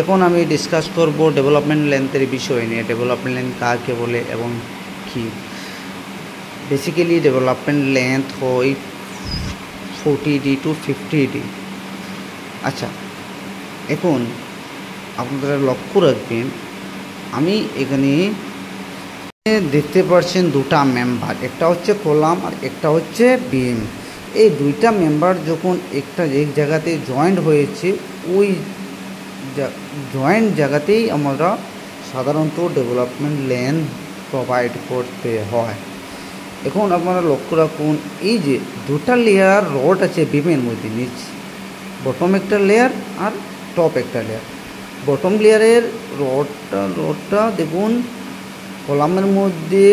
এখন আমি ডিসকাস করব ডেভেলপমেন্ট লেন্থের বিষয় নিয়ে। ডেভেলপমেন্ট লেন্থ কাকে বলে এবং কি। বেসিক্যালি ডেভেলপমেন্ট লেন্থ হয় 40D to 50D। আচ্ছা, এখন আপনারা লক্ষ্য রাখবেন, আমি এখানে দেখতে পাচ্ছেন দুটা মেম্বার, একটা হচ্ছে কলাম আর একটা হচ্ছে বিম। এই দুইটা মেম্বার যখন এক জায়গাতে জয়েন্ট হয়েছে, ওই জয়েন্ট জায়গাতেই আমরা সাধারণত ডেভেলপমেন্ট লেন্থ প্রোভাইড করতে হয়। এখন আপনারা লক্ষ্য রাখুন, এই যে দুটা লেয়ার রড আছে বিমের মধ্যে, নিচ বটম একটা লেয়ার আর টপ একটা লেয়ার। বটম লেয়ারের রডটা দেখুন কলামের মধ্যে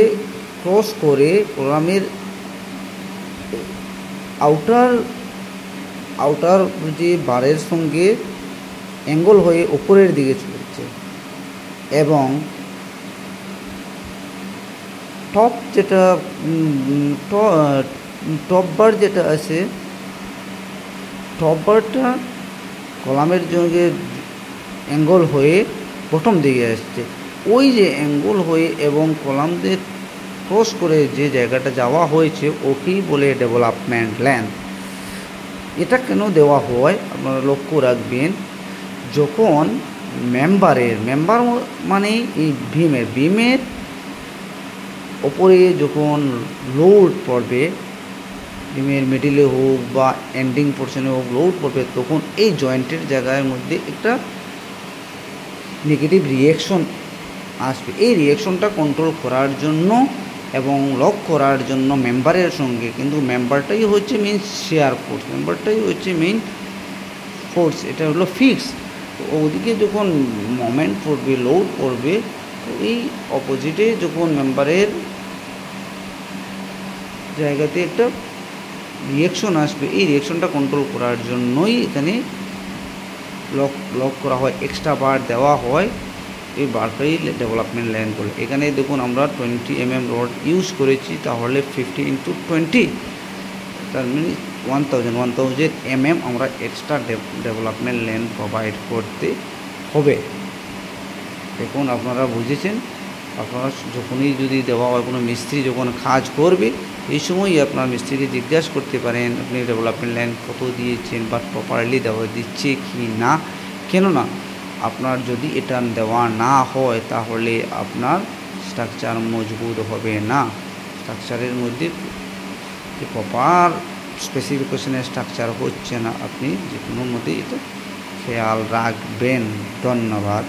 ক্রস করে কলামের আউটার যে বারের সঙ্গে অ্যাঙ্গল হয়ে উপরের দিকে চলছে, এবং টপ যেটা টপ বার যেটা আছে, টপ বারটা কলামের সঙ্গে অ্যাঙ্গল হয়ে বটম দিকে আসছে। ওই যে অ্যাঙ্গল হয়ে এবং কলামদের ক্রস করে যে জায়গাটা যাওয়া হয়েছে, ওকেই বলে ডেভেলপমেন্ট লেন্থ। এটা কেন দেওয়া হয় আপনারা লক্ষ্য রাখবেন, যখন মেম্বার মানে এই বিমের ওপরে যখন লোড পড়বে, বিমের মিডিলে হোক বা এন্ডিং পোর্শনে হোক লোড পড়বে, তখন এই জয়েন্টের জায়গার মধ্যে একটা নেগেটিভ রিয়াকশন আসবে। এই রিয়াকশনটা কন্ট্রোল করার জন্য এবং লক করার জন্য মেম্বারের সঙ্গে, কিন্তু মেম্বারটাই হচ্ছে মেইন শেয়ার ফোর্স, মেম্বারটাই হচ্ছে মেইন ফোর্স, এটা হলো ফিক্স। তো ওদিকে যখন মোমেন্ট পড়বে, লোড পড়বে, তো এই অপোজিটে যখন মেম্বারের জায়গাতে একটা রিয়াকশন আসবে, এই রিয়াকশনটা কন্ট্রোল করার জন্যই এখানে লক করা হয়, এক্সট্রা বার দেওয়া হয়। এই বারটাই ডেভেলপমেন্ট লেন্থ বলে। এখানে দেখুন আমরা 20 mm রড ইউজ করেছি, তাহলে 50 × 20, তার মানে 1000 mm আমরা এক্সট্রা ডেভেলপমেন্ট লেন্থ প্রোভাইড করতে হবে। দেখুন আপনারা বুঝেছেন। আপনারা যখনই যদি দেওয়া হয়, কোনো মিস্ত্রি যখন কাজ করবে, এই সময়ই আপনার মিস্ত্রিকে জিজ্ঞাসা করতে পারেন আপনি ডেভেলপমেন্ট লেন্থ কত দিয়েছেন বা প্রপারলি দিচ্ছে কি না। কেননা আপনার যদি এটা দেওয়া না হয়, তাহলে আপনার স্ট্রাকচার মজবুত হবে না। স্ট্রাকচারের মধ্যে যে প্রপার স্পেসিফিকেশনের স্ট্রাকচার হচ্ছে না, আপনি যে কোনো মতেই এটা খেয়াল রাখবেন। ধন্যবাদ।